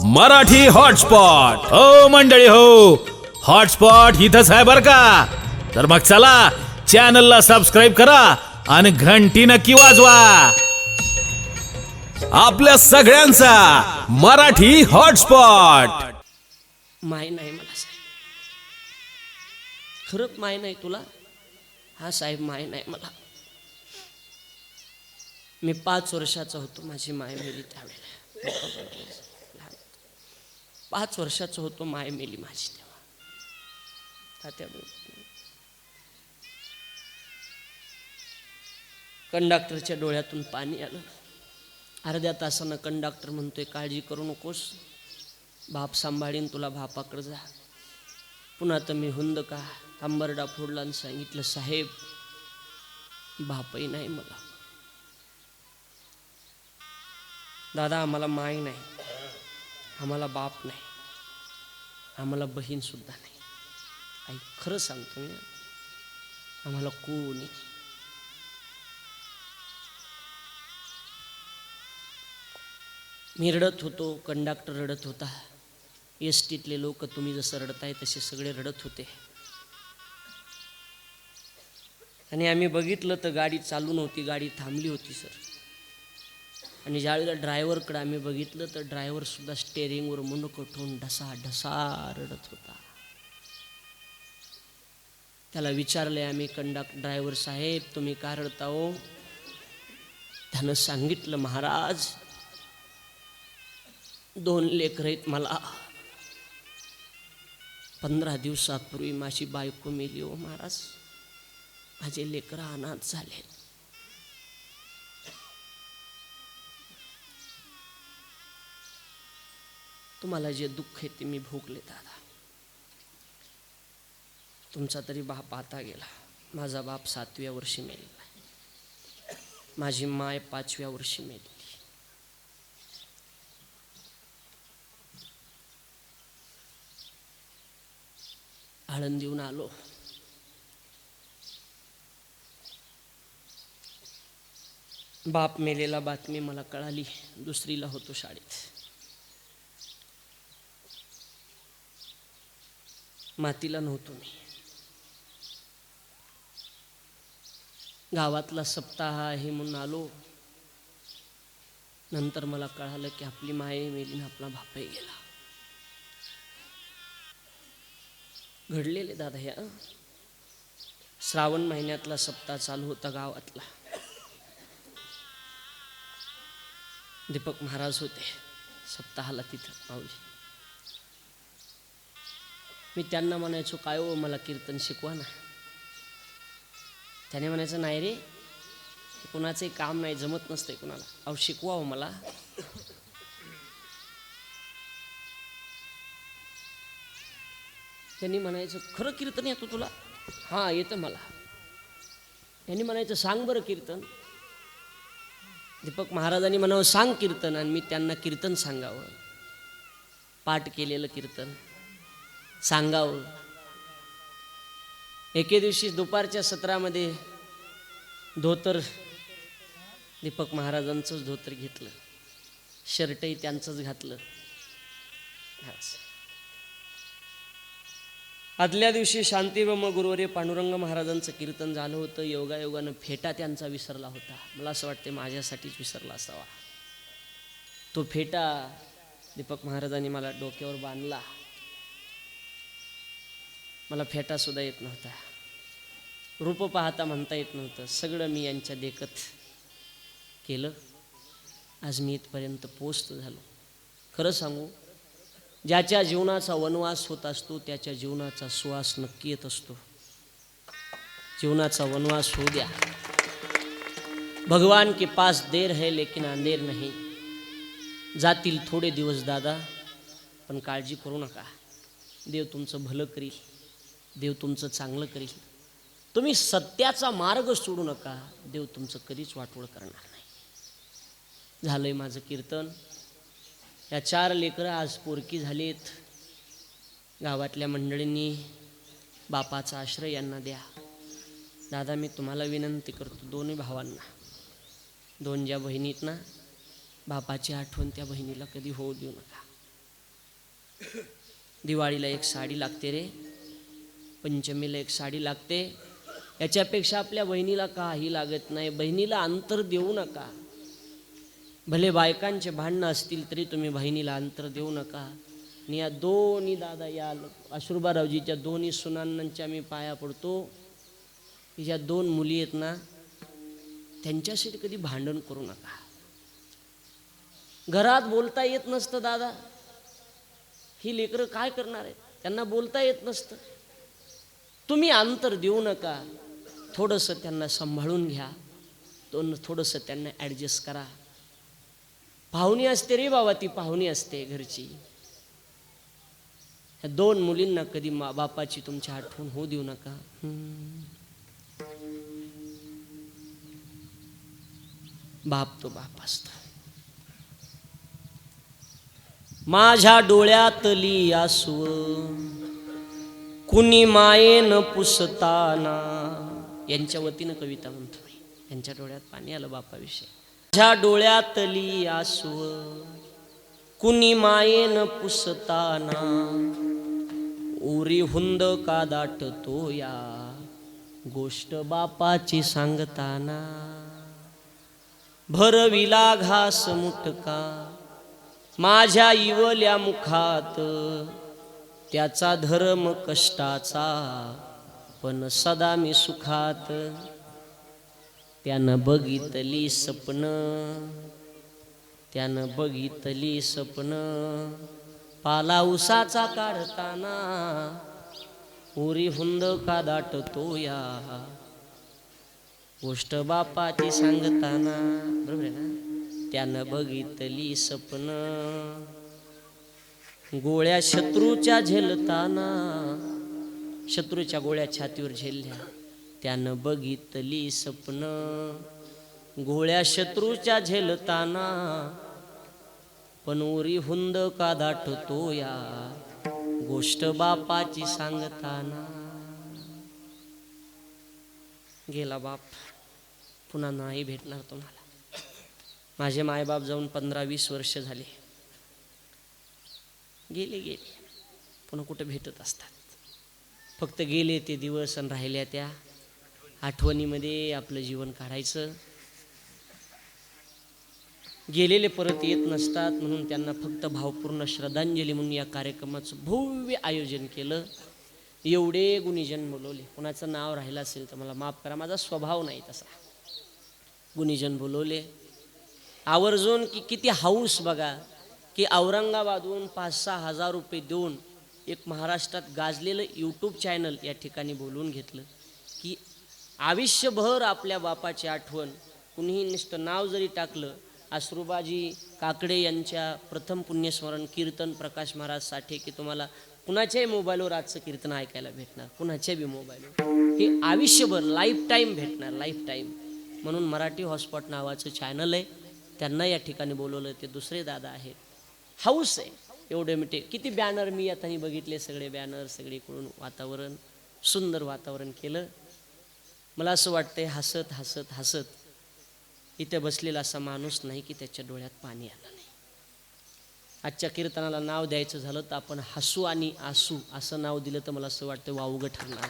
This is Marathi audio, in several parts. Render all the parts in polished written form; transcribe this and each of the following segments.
मराठी हॉटस्पॉट हो मंडळी हो, हॉटस्पॉट इथंच आहे बर का. तर मग चला चॅनलला सबस्क्राईब करा आणि घंटी नक्की वाजवा. आपल्या सगळ्यांचा मराठी हॉटस्पॉट. माय नाही मला साहेब, खरंच माय नाही तुला. हा साहेब माय नाही मला. मी 5 वर्षाचा होतो, माझी माय मेली त्यावेळेला. 5 वर्षाचा होतो, माय मेली माझी तेव्हा. कंडक्टरच्या डोळ्यातून पाणी आलं. अर्ध्या तासानं कंडक्टर म्हणतोय काळजी करू नकोस, बाप सांभाळीन तुला, बापाकडे जा. पुन्हा तर मी हुंद का अंबरडा फोडला आणि सांगितलं साहेब बापही नाही मला. दादा आम्हाला माय नाही, आम्हाला बाप नाही, आम्हाला बहीण सुद्धा नाही. आई खरं सांगतो मी, आम्हाला कोणी. मी रडत होतो, कंडक्टर रडत होता, एसटीतले लोक तुम्ही जसं रडताय तसे सगळे रडत होते. आणि आम्ही बघितलं तर गाडी चालू नव्हती, गाडी थांबली होती सर. आणि ज्यावेळेला ड्रायव्हरकडे आम्ही बघितलं तर ड्रायव्हर सुद्धा स्टेअरिंगवर मुंडकं ठेवून ढसा ढसा रडत होता. त्याला विचारले आम्ही, ड्रायव्हर साहेब तुम्ही का रडता हो? त्यानं सांगितलं महाराज 2 लेकरं आहेत मला. 15 दिवसापूर्वी माझी बायको मेली हो महाराज, माझे लेकरं अनाथ झाले. तुम्हाला जे दुःख आहे ते मी भोगले दादा. तुमचा तरी बाप आता गेला, माझा बाप 7व्या वर्षी मेलेला, माझी माय 5व्या वर्षी मेली. आळंदीहून आलो. बाप मेलेला बातमी मला कळाली, 2रीला होतो शाळेत. मातीला नव्हतो मी. गावातला सप्ताह आहे म्हणून आलो. नंतर मला कळालं की आपली माय मेली ना आपला बापही गेला. घडलेले दादा ह्या श्रावण महिन्यातला सप्ताह चालू होता गावातला. दीपक महाराज होते सप्ताहाला तिथं माऊली. मी त्यांना म्हणायचो काय हो मला कीर्तन शिकवा ना. त्याने म्हणायचं नाही रे, कुणाचंही काम नाही, जमत नसतंय कुणाला. अहो शिकवा हो मला. त्यांनी म्हणायचं खरं कीर्तन येतो तुला? हां येतं मला. त्यांनी म्हणायचं सांग बरं कीर्तन. दीपक महाराजांनी म्हणावं सांग कीर्तन, आणि मी त्यांना कीर्तन सांगावं, पाठ केलेलं कीर्तन सांगावं. एके दिवशी दुपारच्या सत्रामध्ये धोतर दीपक महाराजांचंच धोतर घेतलं, शर्टही त्यांचंच घातलं. आदल्या दिवशी शांतीब्रह्म गुरुवर्य पांडुरंग महाराजांचं कीर्तन झालं होतं. योगायोगानं फेटा त्यांचा विसरला होता. मला असं वाटते माझ्यासाठीच विसरला असावा. तो फेटा दीपक महाराजांनी मला डोक्यावर बांधला. मला फेटा सुद्धा येत नव्हता, रूप पाहता म्हणता येत नव्हतं. सगळं मी यांच्या देखत केलं. आज मी इथपर्यंत पोचतो झालो. खरं सांगू, ज्याच्या जीवनाचा वनवास होत असतो त्याच्या जीवनाचा सुवास नक्की येत असतो. जीवनाचा वनवास होऊ द्या. भगवान के पास देर है लेकिन अंधेर नहीं. जातील थोडे दिवस दादा, पण काळजी करू नका. देव तुमचं भलं करील, देव तुमचं चांगलं करील. तुम्ही सत्याचा मार्ग सोडू नका, देव तुमचं कधीच वाटोळ करणार नाही. झालंय माझं कीर्तन. या 4 लेकरं आज पोरकी झालीत. गावातल्या मंडळींनी बापाचा आश्रय यांना द्या. दादा मी तुम्हाला विनंती करतो, 2 भावांना, 2 ज्या बहिणीत ना, बापाची आठवण त्या बहिणीला कधी होऊ देऊ नका. दिवाळीला एक साडी लागते रे, पंचमीला एक साडी लागते, याच्यापेक्षा आपल्या बहिणीला काही लागत नाही. बहिणीला अंतर देऊ नका. भले बायकांचे भांडणं असतील तरी तुम्ही बहिणीला अंतर देऊ नका. आणि या दोन्ही दादा, या अश्रुबारावजीच्या दोन्ही सुनांच्या मी पाया पडतो. ज्या दोन मुली आहेत ना, त्यांच्यासाठी कधी भांडण करू नका. घरात बोलता येत नसतं दादा, ही लेकरं काय करणार आहेत, त्यांना बोलता येत नसतं. तुम्ही अंतर देऊ नका. थोडंसं त्यांना सांभाळून घ्या, थोडंसं त्यांना ॲडजस्ट करा. पाहुणी असते रे बाबा, ती पाहुणी असते घरची. ह्या दोन मुलींना कधी बापाची तुमची आठवण होऊ देऊ नका. बाप तो बाप असतो. माझ्या डोळ्यातली आसू कुणी मायेन पुसताना, यांच्या वतीनं कविता म्हणतो मी. यांच्या डोळ्यात पाणी आलं बापाविषयी. माझ्या डोळ्यातली आसू कुणी मायेन पुसताना, उरी हुंद का दाटतो या गोष्ट बापाची सांगताना. भरविला घास मुटका माझ्या इवल्या मुखात, त्याचा धर्म कष्टाचा पण सदा मी सुखात. त्यानं बघितली स्वप्न, त्यानं बघितली स्वप्न, पाला उसाचा काढताना, उरी हुंद का दाटतो या गोष्ट बापाची सांगताना. बरोबर आहे ना. त्यानं बघितली स्वप्न, गोळ्या शत्रूच्या झेलताना, शत्रूच्या गोळ्या छातीवर झेलल्या. त्यानं बघितली स्वप्न, गोळ्या शत्रूच्या झेलताना, पण उरी हुंद का दाटतो या गोष्ट बापाची सांगताना. गेला बाप, पुन्हा नाही भेटणार तुम्हाला. माझे मायबाप जाऊन 15-20 वर्ष झाले. गेले, पुन्हा कुठे भेटत असतात. फक्त गेले ते दिवस आणि राहिल्या त्या आठवणीमध्ये आपलं जीवन काढायचं. गेलेले परत येत नसतात, म्हणून त्यांना फक्त भावपूर्ण श्रद्धांजली म्हणून या कार्यक्रमाचं भव्य आयोजन केलं. एवढे गुणीजन बोलवले. कुणाचं नाव राहिलं असेल तर मला माफ करा, माझा स्वभाव नाही तसा. गुणीजन बोलवले आवर्जून. की किती हाऊस बघा, की औरंगाबादहून 5-6 हजार रुपये देऊन एक महाराष्ट्रात गाजलेलं यूट्यूब चॅनल या ठिकाणी बोलवून घेतलं. की आयुष्यभर आपल्या बापाची आठवण, कुणीही नुसतं नाव जरी टाकलं, अश्रुबाजी काकडे यांच्या प्रथम पुण्यस्मरण कीर्तन प्रकाश महाराज साठे, की तुम्हाला कुणाच्याही मोबाईलवर आजचं कीर्तन ऐकायला भेटणार, कुणाच्या बी मोबाईलवर. हे आयुष्यभर लाईफ टाईम भेटणार, लाईफ टाईम. म्हणून मराठी हॉटस्पॉट नावाचं चॅनल आहे, त्यांना या ठिकाणी बोलवलं. ते दुसरे दादा आहेत. हाऊस आहे एवढे मिठे. किती बॅनर मी आता बघितले, सगळे बॅनर सगळीकडून. वातावरण, सुंदर वातावरण केलं. मला असं वाटतंय हसत हसत हसत इथे बसलेला असा माणूस नाही की त्याच्या डोळ्यात पाणी आलं नाही. आजच्या कीर्तनाला नाव द्यायचं झालं तर आपण हसू आणि आसू असं नाव दिलं तर मला असं वाटतं वावगं ठरणार.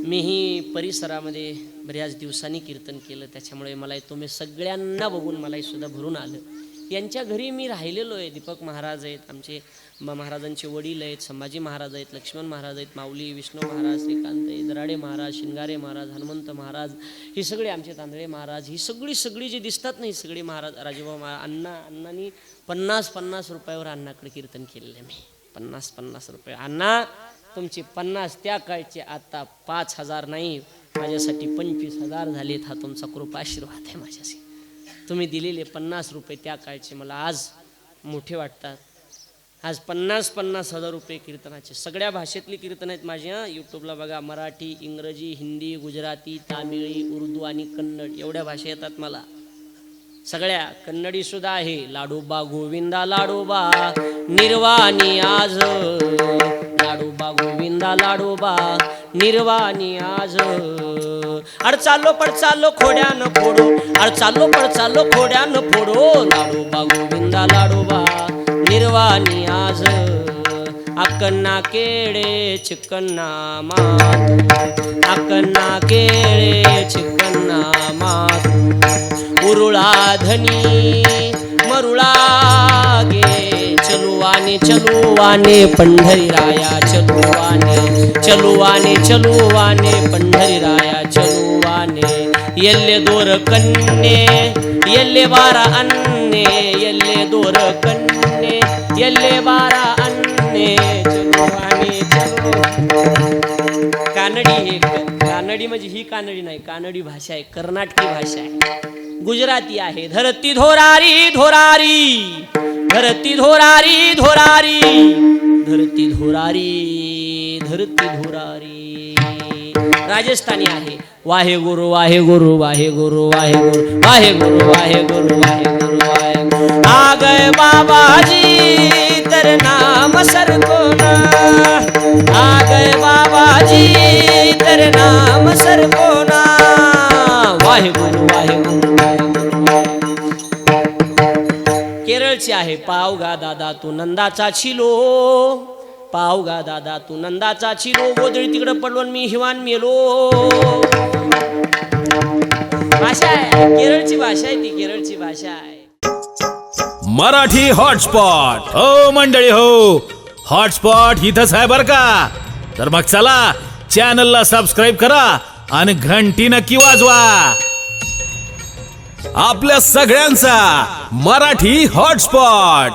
मीही परिसरामध्ये बऱ्याच दिवसांनी कीर्तन केलं, त्याच्यामुळे मला तुम्ही सगळ्यांना बघून मलाही सुद्धा भरून आलं. यांच्या घरी मी राहिलेलो आहे. दीपक महाराज आहेत, आमचे महाराजांचे वडील आहेत, संभाजी महाराज आहेत, लक्ष्मण महाराज आहेत, माऊली विष्णू महाराज, श्रीकांत दराडे महाराज, शिंगारे महाराज, हनुमंत महाराज, ही सगळे आमचे तांदळे महाराज, ही सगळी जी दिसतात ना, ही सगळी महाराज. राजूभाऊ अण्णांनी 50-50 रुपयावर अण्णाकडे कीर्तन केलेलं आहे मी. 50-50 रुपये. अण्णा तुमची 50 त्या काळचे, आता 5,000 नाही, माझ्यासाठी 25,000 झालेत. हा तुमचा कृपा आशीर्वाद आहे माझ्याशी. तुम्ही दिलेले 50 रुपये त्या काळचे मला आज मोठे वाटतात. आज 50-50 हजार रुपये कीर्तनाचे, सगळ्या भाषेतली कीर्तन आहेत माझी. यूट्यूबला बघा, मराठी, इंग्रजी, हिंदी, गुजराती, तामिळी, उर्दू आणि कन्नड एवढ्या भाषा येतात मला सगळ्या. कन्नडी सुद्धा आहे. लाडोबा गोविंदा लाडोबा निर्वाणी आज, लाडोबा गोविंदा लाडोबा निर्वाणी आज. अड चाललो पड चाललो खोड्यानं फोडो, अड चाललो पड चाललो खोड्यानं फोडो. लाडोबा गोविंदा लाडोबा निर्वाणी आज, अक्कन्ना केळे चिकन्ना मात, अक्कन्ना केळे चिकन्ना मात. उरुळा धनी मरुळा गे, चलुवाने चलुवाने पंढरी राया चलुवाने, चलुवाने चलुवाने पंढरी राया चलुवाने. येल्ले दोर कन्ने येल्ले बारा अन्ने, येल्ले दोर कन्ने येल्ले बारा अन्ने, चलुवाने चलु. कानडी हे कानडी म्हणजे ही कानडी नाही, कानडी भाषा आहे, कर्नाटकी भाषा आहे, गुजराती आहे. धरती धोरारी धोरारी, धरती धोरारी धोरारी, धरती धोरारी धरती धोरारी. राजस्थानी आहे. वाहे गुरु वाहे गुरु वाहे गुरु वाहे गुरु वाहे गुरु वाहे गुरु वाहे गुरु वाहे गुरु. आ गए बाबाजी तेरे नाम सर को ना, आ गए बाबाजी तेरे नाम सर को ना. वाहे गुरु वाहे गुरु वाहे गुरु. केरळची आहे. पावगा दादा तू नंदाचा छिलो, पावगा दादा तू नंदाचा छिलो, गोदळी तिकडं पडलो मी हिवान मेलो. भाषा आहे, केरळची भाषा आहे ती, केरळची भाषा आहे. मराठी हॉटस्पॉट. हो मंडळी हो, हॉटस्पॉट इथंच आहे बर का. तर मग चला चॅनलला सबस्क्राईब करा आणि घंटी नक्की वाजवा. आपल्या सगळ्यांचा मराठी हॉटस्पॉट.